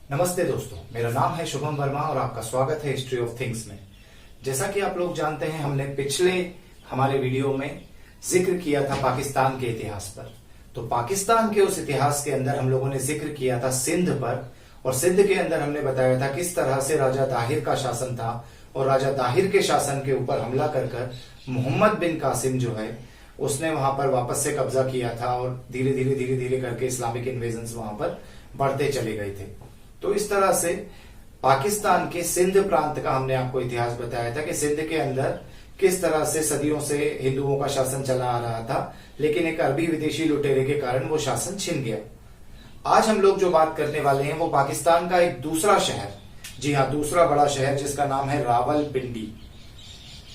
नमस्ते दोस्तों, मेरा नाम है शुभम वर्मा और आपका स्वागत है हिस्ट्री ऑफ थिंग्स में। जैसा कि आप लोग जानते हैं, हमने पिछले हमारे वीडियो में जिक्र किया था पाकिस्तान के इतिहास पर। तो पाकिस्तान के उस इतिहास के अंदर हम लोगों ने जिक्र किया था सिंध पर, और सिंध के अंदर हमने बताया था किस तरह से राजा दाहिर का शासन था, और राजा दाहिर के शासन के ऊपर हमला कर मोहम्मद बिन कासिम जो है उसने वहां पर वापस से कब्जा किया था, और धीरे धीरे करके इस्लामिक इन्वेजन वहां पर बढ़ते चले गए थे। तो इस तरह से पाकिस्तान के सिंध प्रांत का हमने आपको इतिहास बताया था कि सिंध के अंदर किस तरह से सदियों से हिंदुओं का शासन चला आ रहा था, लेकिन एक अरबी विदेशी लुटेरे के कारण वो शासन छिन गया। आज हम लोग जो बात करने वाले हैं वो पाकिस्तान का एक दूसरा शहर, जी हाँ, दूसरा बड़ा शहर जिसका नाम है रावलपिंडी।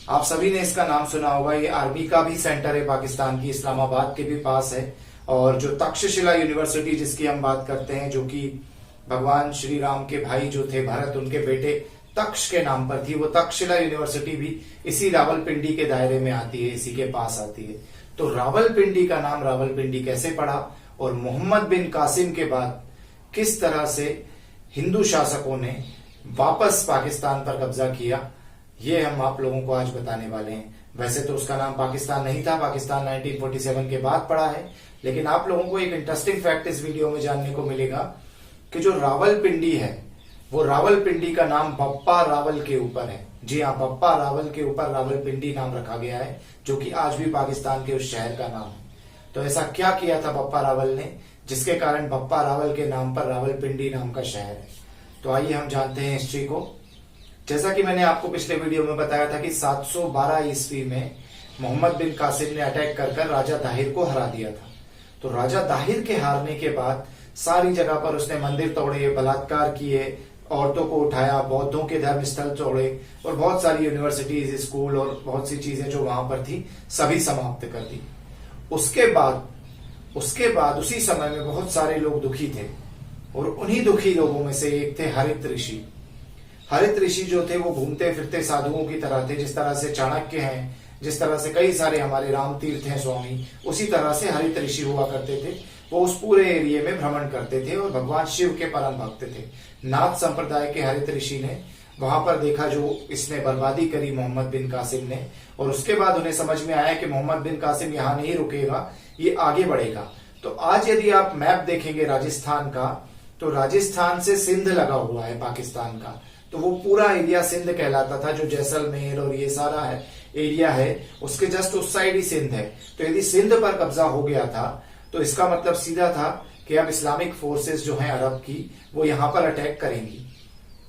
आप सभी ने इसका नाम सुना होगा। ये आर्मी का भी सेंटर है पाकिस्तान की, इस्लामाबाद के भी पास है। और जो तक्षशिला यूनिवर्सिटी जिसकी हम बात करते हैं, जो कि भगवान श्री राम के भाई जो थे भरत, उनके बेटे तक्ष के नाम पर थी, वो तक्षशिला यूनिवर्सिटी भी इसी रावलपिंडी के दायरे में आती है, इसी के पास आती है। तो रावलपिंडी का नाम रावलपिंडी कैसे पड़ा, और मोहम्मद बिन कासिम के बाद किस तरह से हिंदू शासकों ने वापस पाकिस्तान पर कब्जा किया, ये हम आप लोगों को आज बताने वाले हैं। वैसे तो उसका नाम पाकिस्तान नहीं था, पाकिस्तान 1947 के बाद पड़ा है, लेकिन आप लोगों को एक इंटरेस्टिंग फैक्ट इस वीडियो में जानने को मिलेगा कि जो रावलपिंडी है वो रावलपिंडी का नाम बप्पा रावल के ऊपर है। जी हाँ, बप्पा रावल के ऊपर रावलपिंडी नाम रखा गया है, जो कि आज भी पाकिस्तान के उस शहर का नाम है। तो ऐसा क्या किया था बप्पा रावल ने जिसके कारण बप्पा रावल के नाम पर रावलपिंडी नाम का शहर है। तो आइए हम जानते हैं हिस्ट्री को। जैसा कि मैंने आपको पिछले वीडियो में बताया था कि 712 ईस्वी में मोहम्मद बिन कासिम ने अटैक कर राजा दाहिर को हरा दिया था। तो राजा दाहिर के हारने के बाद सारी जगह पर उसने मंदिर तोड़े, बलात्कार किए, औरतों को उठाया, बौद्धों के धर्म स्थल तोड़े, और बहुत सारी यूनिवर्सिटीज, स्कूल और बहुत सी चीजें जो वहां पर थी सभी समाप्त कर दी। उसके बाद उसी समय में बहुत सारे लोग दुखी थे, और उन्हीं दुखी लोगों में से एक थे हरित ऋषि। हरित ऋषि जो थे वो घूमते फिरते साधुओं की तरह थे। जिस तरह से चाणक्य हैं, जिस तरह से कई सारे हमारे राम तीर्थ हैं स्वामी, उसी तरह से हरित ऋषि हुआ करते थे। वो उस पूरे एरिया में भ्रमण करते थे और भगवान शिव के परम भक्त थे। नाथ संप्रदाय के हरित ऋषि ने वहां पर देखा जो इसने बर्बादी करी मोहम्मद बिन कासिम ने, और उसके बाद उन्हें समझ में आया कि मोहम्मद बिन कासिम यहाँ नहीं रुकेगा, ये आगे बढ़ेगा। तो आज यदि आप मैप देखेंगे राजस्थान का, तो राजस्थान से सिंध लगा हुआ है पाकिस्तान का। तो वो पूरा एरिया सिंध कहलाता था, जो जैसलमेर और ये सारा है एरिया है, उसके जस्ट उस साइड ही सिंध है। तो यदि सिंध पर कब्जा हो गया था तो इसका मतलब सीधा था कि अब इस्लामिक फोर्सेस जो हैं अरब की, वो यहाँ पर अटैक करेंगी।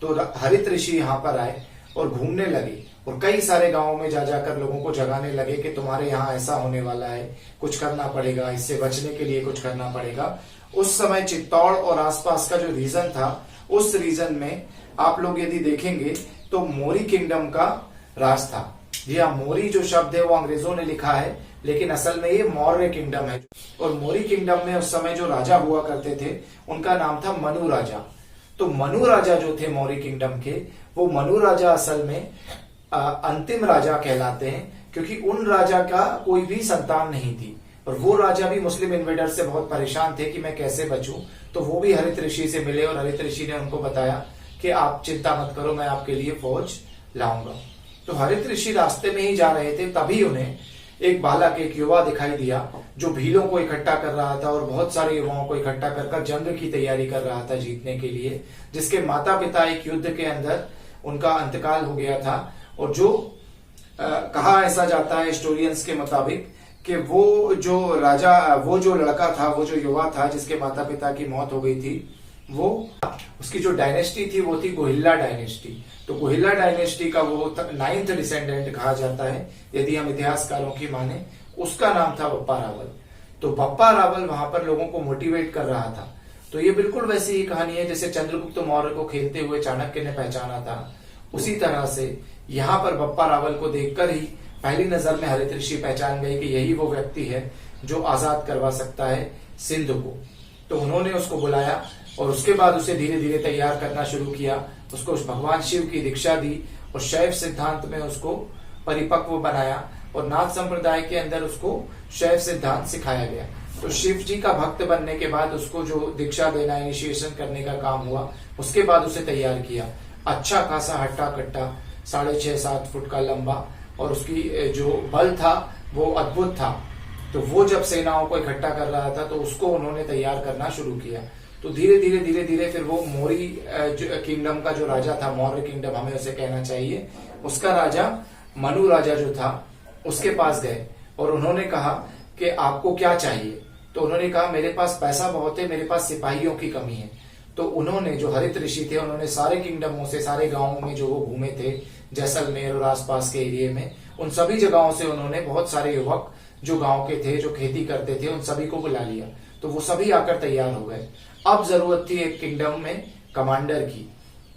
तो हरित ऋषि यहाँ पर आए और घूमने लगे, और कई सारे गांवों में जाकर लोगों को जगाने लगे कि तुम्हारे यहाँ ऐसा होने वाला है, कुछ करना पड़ेगा, इससे बचने के लिए कुछ करना पड़ेगा। उस समय चित्तौड़ और आसपास का जो रीजन था, उस रीजन में आप लोग यदि देखेंगे तो मोरी किंगडम का राज था। जी हाँ, मोरी जो शब्द है वो अंग्रेजों ने लिखा है, लेकिन असल में ये मौर्य किंगडम है। और मोरी किंगडम में उस समय जो राजा हुआ करते थे उनका नाम था मनु राजा। तो मनु राजा जो थे मौर्य किंगडम के, वो मनु राजा असल में अंतिम राजा कहलाते हैं, क्योंकि उन राजा का कोई भी संतान नहीं थी, और वो राजा भी मुस्लिम इन्वेडर से बहुत परेशान थे कि मैं कैसे बचूं। तो वो भी हरित ऋषि से मिले, और हरित ऋषि ने उनको बताया कि आप चिंता मत करो, मैं आपके लिए फौज लाऊंगा। तो हरित ऋषि रास्ते में ही जा रहे थे, तभी उन्हें एक बालक, एक युवा दिखाई दिया जो भीलों को इकट्ठा कर रहा था, और बहुत सारे युवाओं को इकट्ठा कर जंग की तैयारी कर रहा था जीतने के लिए, जिसके माता पिता एक युद्ध के अंदर उनका अंतकाल हो गया था। और जो कहा ऐसा जाता है हिस्टोरियंस के मुताबिक कि वो जो राजा, वो जो लड़का था, वो जो युवा था जिसके माता पिता की मौत हो गई थी, वो उसकी जो डायनेस्टी थी वो थी गोहिल्ला डायनेस्टी। तो गोहिल्ला डायनेस्टी का वो 9th डिसेंडेंट कहा जाता है, यदि हम इतिहासकारों की माने। उसका नाम था बप्पा रावल। तो बप्पा रावल वहां पर लोगों को मोटिवेट कर रहा था। तो ये बिल्कुल वैसी ही कहानी है जैसे चंद्रगुप्त मौर्य को खेलते हुए चाणक्य ने पहचाना था, उसी तरह से यहाँ पर बप्पा रावल को देखकर ही पहली नजर में हरित ऋषि पहचान गए कि यही वो व्यक्ति है जो आजाद करवा सकता है सिंध को। तो उन्होंने उसको बुलाया, और उसके बाद उसे धीरे धीरे तैयार करना शुरू किया। उसको भगवान शिव की दीक्षा दी, और शैव सिद्धांत में उसको परिपक्व बनाया, और नाथ संप्रदाय के अंदर उसको शैव सिद्धांत सिखाया गया। तो शिव जी का भक्त बनने के बाद उसको जो दीक्षा देना, इनिशिएशन करने का काम हुआ, उसके बाद उसे तैयार किया। अच्छा खासा हट्टा कट्टा 6.5-7 फुट का लंबा, और उसकी जो बल था वो अद्भुत था। तो वो जब सेनाओं को इकट्ठा कर रहा था तो उसको उन्होंने तैयार करना शुरू किया। तो धीरे धीरे फिर वो मौर्य किंगडम का जो राजा था, मौर्य किंगडम हमें उसे कहना चाहिए, उसका राजा मनु राजा जो था उसके पास गए और उन्होंने कहा कि आपको क्या चाहिए। तो उन्होंने कहा मेरे पास पैसा बहुत है, मेरे पास सिपाहियों की कमी है। तो उन्होंने, जो हरित ऋषि थे, उन्होंने सारे किंगडमों से, सारे गांवों में जो वो घूमे थे, जैसलमेर और आसपास के एरिया में, उन सभी जगहों से उन्होंने बहुत सारे युवक जो गांव के थे, जो खेती करते थे, उन सभी को बुला लिया। तो वो सभी आकर तैयार हो गए। अब जरूरत थी एक किंगडम में कमांडर की।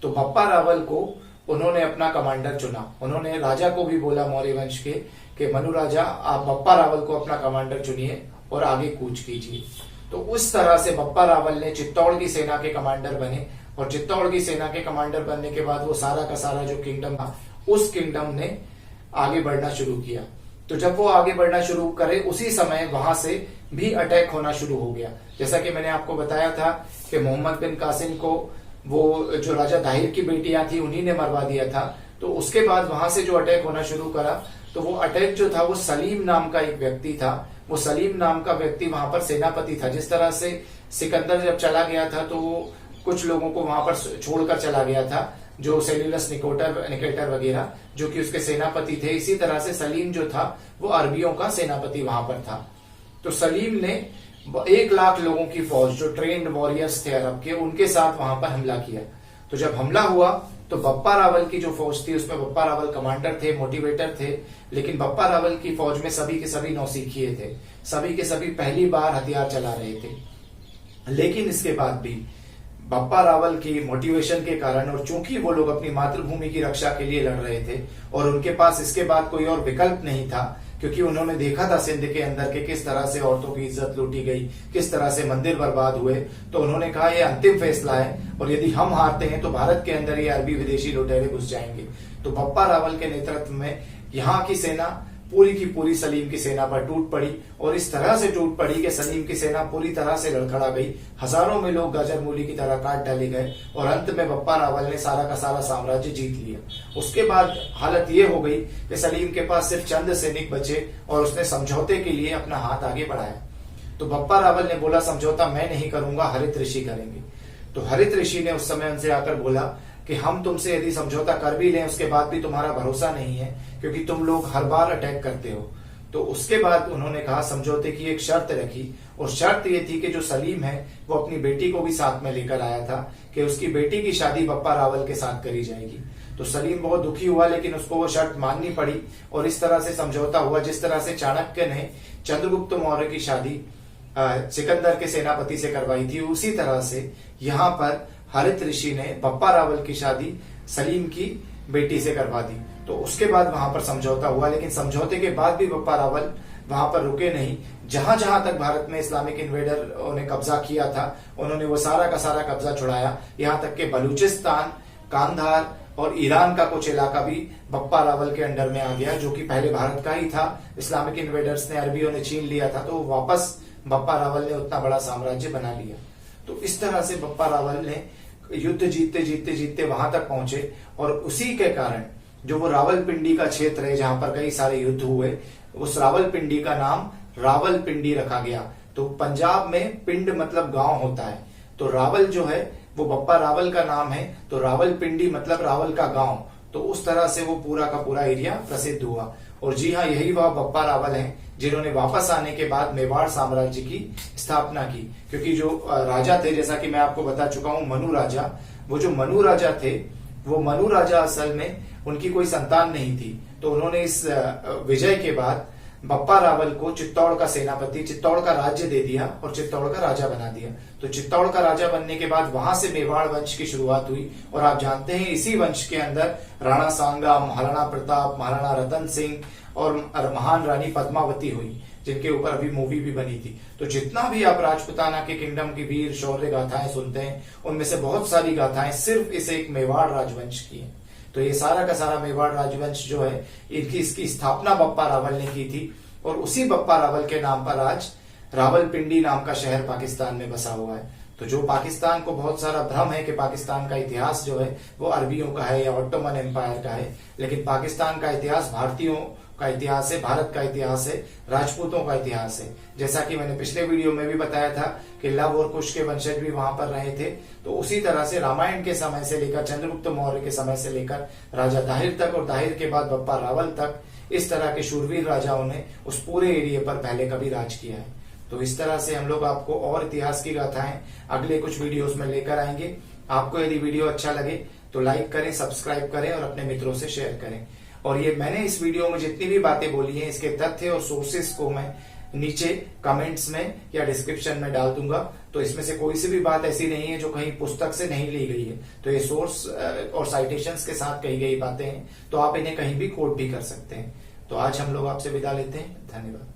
तो बप्पा रावल को उन्होंने अपना कमांडर चुना। उन्होंने राजा को भी बोला मौर्य वंश के कि मनु राजा, आप बप्पा रावल को अपना कमांडर चुनिए और आगे कूच कीजिए। तो उस तरह से बप्पा रावल ने चित्तौड़ की सेना के कमांडर बने, और चित्तौड़ की सेना के कमांडर बनने के बाद वो सारा का सारा जो किंगडम था, उस किंगडम ने आगे बढ़ना शुरू किया। तो जब वो आगे बढ़ना शुरू करे, उसी समय वहां से भी अटैक होना शुरू हो गया। जैसा कि मैंने आपको बताया था कि मोहम्मद बिन कासिम को वो जो राजा दाहिर की बेटियां थी उन्हीं ने मरवा दिया था। तो उसके बाद वहां से जो अटैक होना शुरू करा, तो वो अटैक जो था वो सलीम नाम का एक व्यक्ति था। वो सलीम नाम का व्यक्ति वहां पर सेनापति था। जिस तरह से सिकंदर जब चला गया था तो वो कुछ लोगों को वहां पर छोड़कर चला गया था, जो सेल्यूलस निकेटर वगैरह, जो कि उसके सेनापति थे। इसी तरह से सलीम जो था वो अरबियों का सेनापति वहां पर था। तो सलीम ने 1 लाख लोगों की फौज, जो ट्रेन्ड वॉरियर्स थे अरब के, उनके साथ वहां पर हमला किया। तो जब हमला हुआ तो बप्पा रावल की जो फौज थी उसमें बप्पा रावल कमांडर थे, मोटिवेटर थे, लेकिन बप्पा रावल की फौज में सभी के सभी नौसिखिए थे, सभी के सभी पहली बार हथियार चला रहे थे। लेकिन इसके बाद भी बप्पा रावल की मोटिवेशन के कारण, और चूंकि वो लोग अपनी मातृभूमि की रक्षा के लिए लड़ रहे थे और उनके पास इसके बाद कोई और विकल्प नहीं था, क्योंकि उन्होंने देखा था सिंध के अंदर के किस तरह से औरतों की इज्जत लूटी गई, किस तरह से मंदिर बर्बाद हुए। तो उन्होंने कहा ये अंतिम फैसला है, और यदि हम हारते हैं तो भारत के अंदर ये अरबी विदेशी लुटेरे घुस जाएंगे। तो बप्पा रावल के नेतृत्व में यहाँ की सेना पूरी की पूरी सलीम की सेना पर टूट पड़ी, और इस तरह से टूट पड़ी कि सलीम की सेना पूरी तरह से लड़खड़ा गई। हजारों में लोग गाजर मूली की तरह काट डाले गए, और अंत में बप्पा रावल ने सारा का सारा साम्राज्य जीत लिया। उसके बाद हालत ये हो गई कि सलीम के पास सिर्फ चंद सैनिक बचे, और उसने समझौते के लिए अपना हाथ आगे बढ़ाया। तो बप्पा रावल ने बोला समझौता मैं नहीं करूंगा, हरित ऋषि करेंगे। तो हरित ऋषि ने उस समय उनसे आकर बोला कि हम तुमसे यदि समझौता कर भी लें, उसके बाद भी तुम्हारा भरोसा नहीं है, क्योंकि तुम लोग हर बार अटैक करते हो। तो उसके बाद उन्होंने कहा, समझौते की एक शर्त रखी, और शर्त ये थी कि जो सलीम है वो अपनी बेटी को भी साथ में लेकर आया था कि उसकी बेटी की शादी बप्पा रावल के साथ करी जाएगी। तो सलीम बहुत दुखी हुआ, लेकिन उसको वो शर्त माननी पड़ी, और इस तरह से समझौता हुआ। जिस तरह से चाणक्य ने चंद्रगुप्त मौर्य की शादी सिकंदर के सेनापति से करवाई थी, उसी तरह से यहाँ पर हरित ऋषि ने बप्पा रावल की शादी सलीम की बेटी से करवा दी। तो उसके बाद वहां पर समझौता हुआ, लेकिन समझौते के बाद भी बप्पा रावल वहां पर रुके नहीं। जहां जहां तक भारत में इस्लामिक इन्वेडर ने कब्जा किया था, उन्होंने वो सारा का सारा कब्जा छुड़ाया। यहाँ तक कि बलूचिस्तान, कांधार और ईरान का कुछ इलाका भी बप्पा रावल के अंडर में आ गया, जो कि पहले भारत का ही था। इस्लामिक इन्वेडर्स ने, अरबियों ने छीन लिया था, तो वापस बप्पा रावल ने उतना बड़ा साम्राज्य बना लिया। तो इस तरह से बप्पा रावल ने युद्ध जीतते जीतते जीतते वहां तक पहुंचे, और उसी के कारण जो वो रावलपिंडी का क्षेत्र है जहां पर कई सारे युद्ध हुए, उस रावलपिंडी का नाम रावलपिंडी रखा गया। तो पंजाब में पिंड मतलब गांव होता है, तो रावल जो है वो बप्पा रावल का नाम है, तो रावलपिंडी मतलब रावल का गांव। तो उस तरह से वो पूरा का पूरा एरिया प्रसिद्ध हुआ। और जी हाँ, यही वह बप्पा रावल हैं जिन्होंने वापस आने के बाद मेवाड़ साम्राज्य की स्थापना की। क्योंकि जो राजा थे, जैसा कि मैं आपको बता चुका हूं, मनु राजा, वो जो मनु राजा थे, वो मनु राजा असल में उनकी कोई संतान नहीं थी। तो उन्होंने इस विजय के बाद बप्पा रावल को चित्तौड़ का सेनापति, चित्तौड़ का राज्य दे दिया और चित्तौड़ का राजा बना दिया। तो चित्तौड़ का राजा बनने के बाद वहां से मेवाड़ वंश की शुरुआत हुई। और आप जानते हैं इसी वंश के अंदर राणा सांगा, महाराणा प्रताप, महाराणा रतन सिंह और महान रानी पद्मावती हुई, जिनके ऊपर अभी मूवी भी बनी थी। तो जितना भी आप राजपुताना के किंगडम की वीर शौर्य गाथाएं सुनते हैं, उनमें से बहुत सारी गाथाएं सिर्फ इस एक मेवाड़ राजवंश की है। तो ये सारा का सारा मेवाड़ राजवंश जो है, इसकी स्थापना बप्पा रावल ने की थी, और उसी बप्पा रावल के नाम पर आज रावलपिंडी नाम का शहर पाकिस्तान में बसा हुआ है। तो जो पाकिस्तान को बहुत सारा भ्रम है कि पाकिस्तान का इतिहास जो है वो अरबियों का है या ऑटोमन एम्पायर का है, लेकिन पाकिस्तान का इतिहास भारतीयों का इतिहास है, भारत का इतिहास है, राजपूतों का इतिहास है। जैसा कि मैंने पिछले वीडियो में भी बताया था कि लव और कुश के वंशज भी वहां पर रहे थे, तो उसी तरह से रामायण के समय से लेकर चंद्रगुप्त मौर्य के समय से लेकर राजा दाहिर तक और दाहिर के बाद बप्पा रावल तक इस तरह के शूरवीर राजाओं ने उस पूरे एरिया पर पहले कभी राज किया है। तो इस तरह से हम लोग आपको और इतिहास की गाथाएं अगले कुछ वीडियोस में लेकर आएंगे। आपको यदि वीडियो अच्छा लगे तो लाइक करें, सब्सक्राइब करें और अपने मित्रों से शेयर करें। और ये मैंने इस वीडियो में जितनी भी बातें बोली हैं, इसके तथ्य और सोर्सेस को मैं नीचे कमेंट्स में या डिस्क्रिप्शन में डाल दूंगा। तो इसमें से कोई सी भी बात ऐसी नहीं है जो कहीं पुस्तक से नहीं ली गई है। तो ये सोर्स और साइटेशंस के साथ कही गई बातें हैं, तो आप इन्हें कहीं भी कोट भी कर सकते हैं। तो आज हम लोग आपसे विदा लेते हैं। धन्यवाद।